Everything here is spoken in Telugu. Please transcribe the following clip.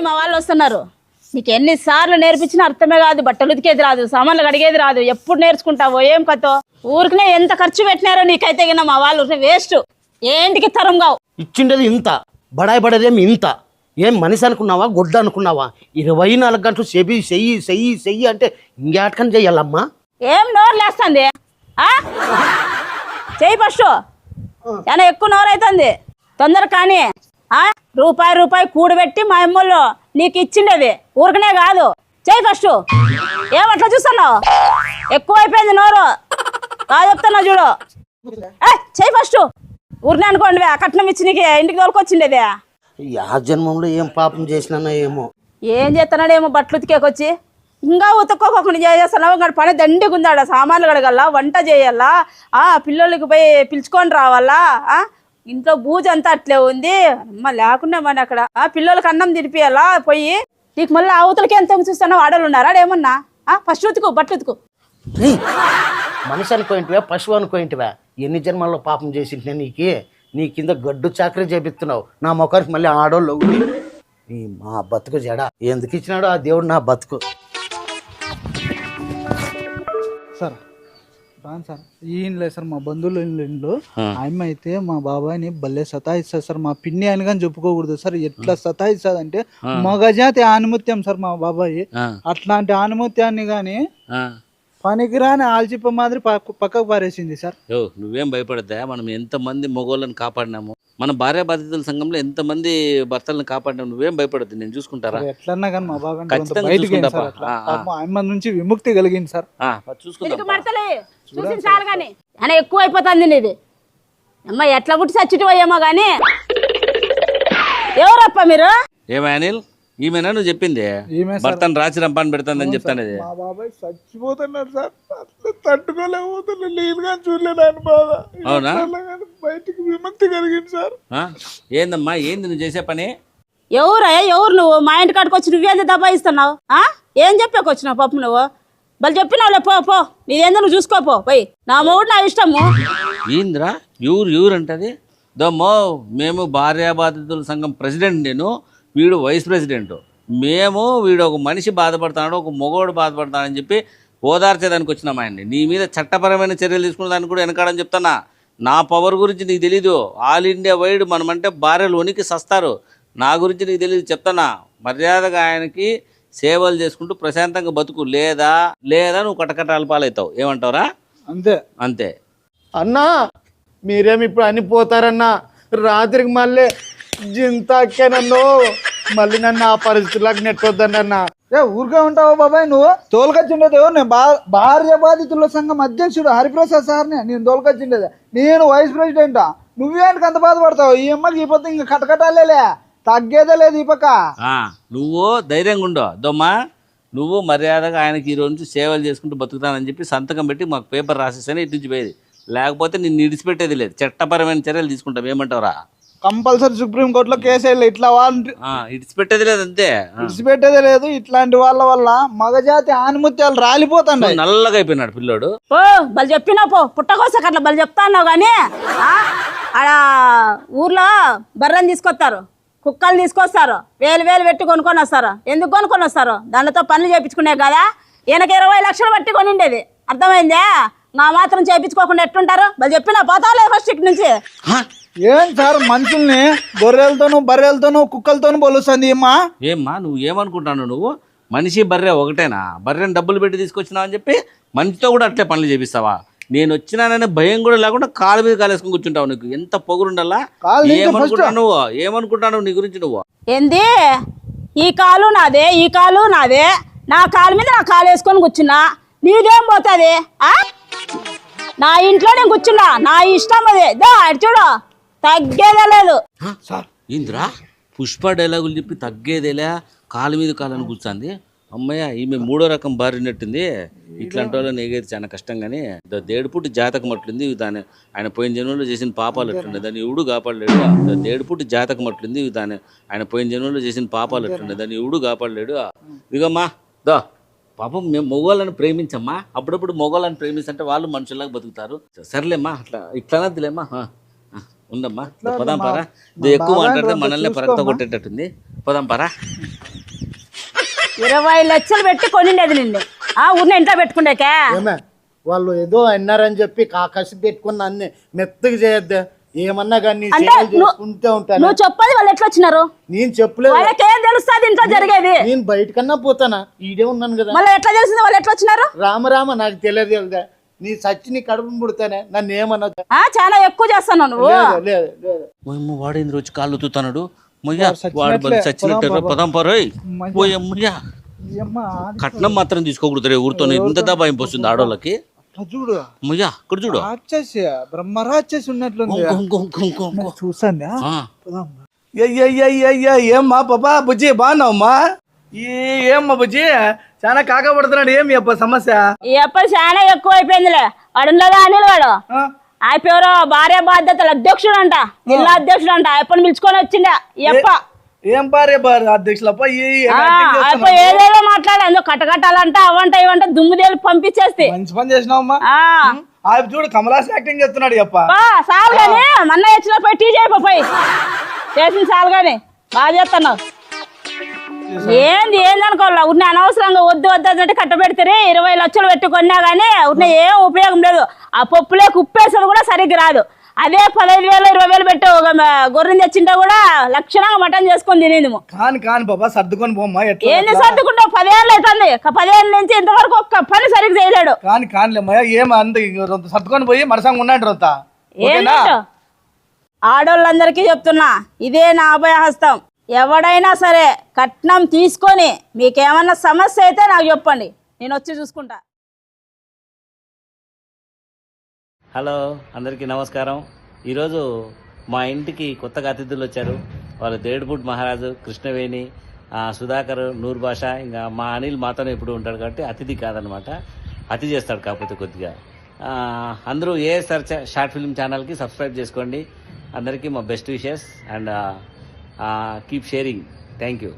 మా వాళ్ళు వస్తున్నారు. నీకు ఎన్నిసార్లు నేర్పించినా అర్థమే కాదు. బట్టలు ఉతికేది రాదు, సామాన్లు కడిగేది రాదు. ఎప్పుడు నేర్చుకుంటావో ఏం కథో. ఊరికనే ఎంత ఖర్చు పెట్టినారో నీకైతే గిన మా వాళ్ళు వేస్ట్. ఏంటికి తరం కావు. ఇచ్చిండేది ఇంత, బడాయి పడేదేమి ఇంత. ఏం మనిషి అనుకున్నావా, గొడ్డ అనుకున్నావా? 24 గంటలు చెయ్యి చెయ్యి చెయ్యి చెయ్యి అంటే ఇంకేటకని చెయ్యాలమ్మా. ఏం నోరు లేస్తుంది? చెయ్యి ఫస్ట్. ఏమైనా ఎక్కువ నోరు అవుతుంది. తొందర కానీ రూపాయి కూడబెట్టి మా అమ్మోళ్ళు నీకు ఇచ్చిండేది. ఊరికనే కాదు, చెయ్యి ఫస్ట్. ఏమట్లా చూస్తున్నావు? ఎక్కువైపోయింది నోరు. బాగా చెప్తున్నా చూడు. చెయ్యి ఫస్ట్. ఊరినే అనుకోండి, కట్నం ఇచ్చి నీకు ఇంటికి తోలుకొచ్చిండేది. ఆ జన్మంలో ఏం పాపం చేసినా ఏమో. ఏం చేస్తున్నాడేమో బట్టలు ఉతికేకొచ్చి ఇంకా ఉతుక్కోకుండా చేస్తున్నావు. ఇంకా పని దండిగా ఉందాడ. సామాన్లు కడగల్లా, వంట చేయాలా, పిల్లలకి పోయి పిలుచుకొని రావాలా. ఇంట్లో బూజ అంతా అట్లే ఉంది. అమ్మ లేకుండా మన అక్కడ పిల్లలకి అన్నం తినిపియాలా పోయి. నీకు మళ్ళీ అవతలకి ఎంత చూస్తున్నావు? ఆడలు ఉన్నారా ఏమన్నా? ఫస్ట్ ఉతుకు, బట్టలు ఉతుకు. మనిషి అనుకోయింటివా, పశువు అనుకోయింటివా? ఎన్ని జన్మల్లో పాపం చేసింటే నీ కింద గడ్డు చాకరీ చేపిస్తున్నావు. నా ముఖానికి మళ్ళీ ఆడోళ్ళు మా బతుకు జడ. ఎందుకు ఇచ్చినాడు ఆ దేవుడు నా బతుకు? సార్ రాను సార్, ఈయన లేదు సార్, మా బంధువులు ఇంట్లో ఆయమ్మ అయితే మా బాబాయ్ని భలే సతాయిస్తుంది సార్. మా పిన్ని అని కానీ చెప్పుకోకూడదు సార్. ఎట్లా సతాయిస్తుంది అంటే మగజాతి ఆనుమత్యం సార్ మా బాబాయ్. అట్లాంటి ఆనుమత్యాన్ని కానీ పనికిరాని ఆల్చిప్ప మాదిరి పక్కకు పారేసింది సార్. నువ్వేం భయపడద్దా? మనం ఎంతమంది మగోళ్ళని కాపాడినాము. మన భార్య బాధితుల సంఘంలో ఎంతమంది భర్తలను కాపాడినాము. నువ్వేం భయపడద్దు, నేను చూసుకుంటారా? ఎట్లన్నా కానీ మా బాబాయ్ ఆయమ్మ నుంచి విముక్తి కలిగింది సార్. చూసుకుంటా. ఎక్కువ అయిపోతుంది నీది. అమ్మ ఎట్లా పుట్టి చచ్చిటి పోయేమో గానీ. ఎవరప్ప మీరు? ఏమా అనిల్, ఈమెనా నువ్వు చెప్పింది? భర్తను రాచి రంపాన్ని పెడతానని చెప్తాను. మా బాబాయ్ చచ్చిపోతున్నాడు సార్. అట్లా తట్టుకోలేకపోతున్నా. నేను కానీ చూడలేను బాధ. అవునా? బయటికి విముక్తి కలిగింది సార్. ఏందమ్మా, ఏంది నువ్వు చేసే పని? ఎవరు నువ్వు? మా ఇంటి కాడికి వచ్చి నువ్వేందో దబాయిస్తున్నావు? ఏం చెప్పాకొచ్చినావు పాపం నువ్వు? వాళ్ళు చెప్పినావులే, పో పో, నీదేందో నువ్వు చూసుకోపో పోయి. నా మొగుడు నా ఇష్టము. ఏంద్రా ఎవరు అంటది? దమ్మో, మేము భార్య బాధితుల సంఘం ప్రెసిడెంట్, నేను వీడు వైస్ ప్రెసిడెంట్. వీడు ఒక మనిషి బాధపడతాడు, ఒక మగోడు బాధపడతాడని చెప్పి ఓదార్చేదానికి వచ్చినాం ఆయన్ని. నీ మీద చట్టపరమైన చర్యలు తీసుకునే దానికి కూడా వెనకాడని చెప్తానా. నా పవర్ గురించి నీకు తెలీదు. ఆల్ ఇండియా వైడ్ మనమంటే భార్యలు వణికి సస్తారు. నా గురించి నీకు తెలియదు చెప్తానా. మర్యాదగా ఆయనకి సేవలు చేసుకుంటూ ప్రశాంతంగా బతుకు, లేదా నువ్వు కటకటాల పాలవుతావు. ఏమంటావురా? అంతే అంతే. అన్నా మీరేమి ఇప్పుడు అనిపోతారన్నా. రాత్రికి మళ్ళీ జింతాకేనన్ను మళ్ళీ నన్ను ఆ పరిస్థితులకు నెట్టొద్దన్నా. ఊరికే ఉంటావా బాబాయ్? నువ్వు తోలుకొచ్చిండేది ఎవరు? నేను భార్య బాధితుల సంఘం అధ్యక్షుడు హరిప్రసాద్ సార్ని నేను తోలుకొచ్చిండేది. నేను వైస్ ప్రెసిడెంట్. నువ్వేంటికి అంత బాధపడతావు? ఈ అమ్మకి ఈ పొద్దు ఇంకా కటకటాలేలే, తగ్గేదే లేదు ఈ పక్క. నువ్వు ధైర్యంగా ఉండవు దొమ్మా. నువ్వు మర్యాదగా ఆయనకి ఈ రోజు నుంచి సేవలు చేసుకుంటూ బతుకుతానని చెప్పి సంతకం పెట్టి మాకు పేపర్ రాసేసానే ఇటు నుంచి పోయేది. లేకపోతే నిన్ను ఇడిచిపెట్టేది లేదు. చట్టపరమైన చర్యలు తీసుకుంటాం. ఏమంటావురా? కంపల్సరీ సుప్రీంకోర్టులో కేసు వెళ్ళి ఇట్లా ఇడిచిపెట్టేది లేదు. అంతే, ఇడిచిపెట్టేదే లేదు. ఇట్లాంటి వాళ్ళ వల్ల మగజాతి ఆనుమత్యాలు రాలిపోతాయి. నల్లగా అయిపోయినాడు పిల్లోడు. ఓ బలి చెప్పినా పో, పుట్టకోసకి అట్లా బలి చెప్తా అన్నావు కానీ. ఆడ ఊర్లో బర్రెని తీసుకొస్తారు, కుక్కలు తీసుకొస్తారు, వేలు పెట్టి కొనుక్కొని వస్తారు. ఎందుకు కొనుక్కొని వస్తారు? దానితో పనులు చేయించుకునే కదా. ఈయనకి 20 లక్షలు పట్టి కొనిండేది. అర్థమైందా? నా మాత్రం చేయించుకోకుండా ఎట్టుంటారు? బలి చెప్పినా పోతావులే ఫస్ట్ ఇక్కడి నుంచి. ఏం సార్ మనుషుల్ని గొర్రెలతోనూ బర్రెలతోనూ కుక్కలతోనూ పోలుస్తుంది ఏమ్మా? ఏమ్మా నువ్వు ఏమనుకుంటాను? నువ్వు మనిషి బర్రె ఒకటేనా? బర్రెని డబ్బులు పెట్టి తీసుకొచ్చినావు అని చెప్పి మనిషితో కూడా అట్లే పనులు చేపిస్తావా? నేను వచ్చినాననే భయం కూడా లేకుండా కాలు మీద కాలేసుకొని కూర్చుంటావు. నీకు ఎంత పొగురుండాలా? ఏమనుకుంటాను నీ గురించి నువ్వు? ఏంది? ఈ కాలు నాదే, ఈ కాలు నాదే. నా కాలు మీద నా కాలు వేసుకొని కూర్చున్నా, నీదేం పోతుంది? నా ఇంట్లో నేను కూర్చున్నా, నా ఇష్టం అది. చూడు, తగ్గేదే లేదు. ఇంద్రా పుష్ప డైలాగులు చెప్పి తగ్గేదేలే, కాలు మీద కాలని కూర్చుంది. అమ్మయ్య, ఈమె 3వ రకం బారినట్టుంది. ఇట్లాంటి వాళ్ళని ఎగేది చాలా కష్టం. కానీ దేడుపుట్టి జాతకం అట్లుంది. ఆయన పోయిన జన్మలో చేసిన పాపాలు అట్లుండే, దాన్ని ఎవడు కాపాడలేడు. దేడుపుట్టి జాతకం అట్లుంది. ఆయన పోయిన జన్మలో చేసిన పాపాలు అట్లుండే, దాన్ని ఎవడు కాపాడలేడు. ఇదిగమ్మా దా, పాపం మేము మగవాళ్ళని ప్రేమించమ్మా. అప్పుడప్పుడు మగవాళ్ళని ప్రేమించంటే వాళ్ళు మనుషుల్లాగా బతుకుతారు. సర్లేమ్మా, ఇట్లనద్దులేమ్మా. ఉందమ్మా, పదాం పారా. ఎక్కువ మాట్లాడితే మనల్ని పరగతో కొట్టేటట్టుంది. పదాం పారా. 20 లక్షలు పెట్టి కొనిండేది నిన్ను ఊరిని ఇంట్లో పెట్టుకుండేకే. ఏమే వాళ్ళు ఏదో అన్నారని చెప్పి కాకసి పెట్టుకుని అన్ని మెత్తగా చేయొద్దా? ఏమన్నా కానీ అంటే చేసుకుంటూ ఉంటాను. నువ్వు చెప్పది వాళ్ళు ఎట్లా వచ్చినారు? నేను చెప్పలేదు. వాళ్ళకేం తెలుస్తుంది ఇంట్లో జరిగేది? నేను బయటకన్నా పోతానా, ఈడే ఉన్నాను కదా. మళ్ళీ ఎట్లా తెలిసింది వాళ్ళు ఎట్లా వచ్చినారు? రామ నాకు తెలియదు తెలుదా? నీ సచ్చి నీ కడుపును పుడతానే, నన్ను ఏమన్నది? చాలా ఎక్కువ చేస్తున్నావు నువ్వు. లేదు వాడేంద్ర వచ్చి కాళ్ళు తూతాడు. మొయ్యా వాడు బలి చచ్చినట్టు పదం పరోయ్. పోయమ్మయ్యా కట్నం మాత్రం తీసుకోకూడదు రే ఊరితో. ఇంత దబాయింపు వస్తుంది ఆడోళ్ళకి. చూడు మొయ్యా ఇక్కడ చూడు రాక్షసి బ్రహ్మరాక్షసి ఉన్నట్లుంది. చూసాను ఏమ్మా పాపా బుజ్జి బాగున్నావమ్మా? ఏమ్మా బుజ్జి చాలా కాకపడుతున్నాడు. ఏమి అప్ప సమస్య? ఈ అప్ప చాలా ఎక్కువ అయిపోయిందిలే. వాడున్నదా అనిల్ వాడు ఆ పేరు భార్య బాధ్యతల అధ్యక్షుడు అంట, జిల్లా అధ్యక్షుడు అంట. అప్పని పిలుచుకొని వచ్చిండే ఈ అప్ప. ఏం భార్య అధ్యక్షులప్ప ఏదేదో మాట్లాడే అందులో కట్టకట్టాలంట అవంట ఇవంట దుమ్ము తేలి పంపించేస్తే. మంచి పని చేసినావమ్మా. చూడు కమలాస్ యాక్టింగ్ చేస్తున్నాడు అప్ప. సాలు గాని మొన్న వచ్చిన పోయి టీ చేయపోయి చేసింది చాలు గాని బాగా చేస్తున్నావు. ఏంది అనుకోవాలా ఉన్న అనవసరంగా వద్దు అంటే కట్టబెడితే 20 లక్షలు పెట్టుకున్నా గానీ ఉన్న ఏం ఉపయోగం లేదు. ఆ పప్పులేక ఉప్పేసేది కూడా సరిగ్గా రాదు. అదే 15,000 20,000 పెట్టి ఒక గొర్రెని తెచ్చింటే కూడా లక్షణంగా మటన్ చేసుకొని తినేది. కాని బాబా సర్దుకొని పోమ్మా. ఏంది సర్దుకుంటావు? 10 ఏళ్ళు అవుతుంది. 10 ఏళ్ళ నుంచి ఇంతవరకు ఒక్క పని సరిగ్గా చేయలేడు. కానిలేమ్మా ఏం అంత సర్దుకొని పోయి మరసంగా ఉన్నాడు రొంత. ఏంటో ఆడోళ్ళందరికీ చెప్తున్నా, ఇదే నా అభయహస్తం. ఎవడైనా సరే కట్నం తీసుకొని మీకేమన్నా సమస్య అయితే నాకు చెప్పండి, నేను వచ్చి చూసుకుంటా. హలో అందరికీ నమస్కారం. ఈరోజు మా ఇంటికి కొత్తగా అతిథులు వచ్చారు. వాళ్ళు దేడుపుట్ మహారాజు, కృష్ణవేణి, సుధాకర్, నూర్ భాష, ఇంకా మా అనిల్ మాతోనే ఇప్పుడు ఉంటాడు కాబట్టి అతిథి కాదనమాట. అతి చేస్తాడు కాకపోతే కొద్దిగా. అందరూ ఏఎస్ఆర్ షార్ట్ ఫిల్మ్ ఛానల్కి సబ్స్క్రైబ్ చేసుకోండి. అందరికీ మా best wishes and keep sharing. Thank you.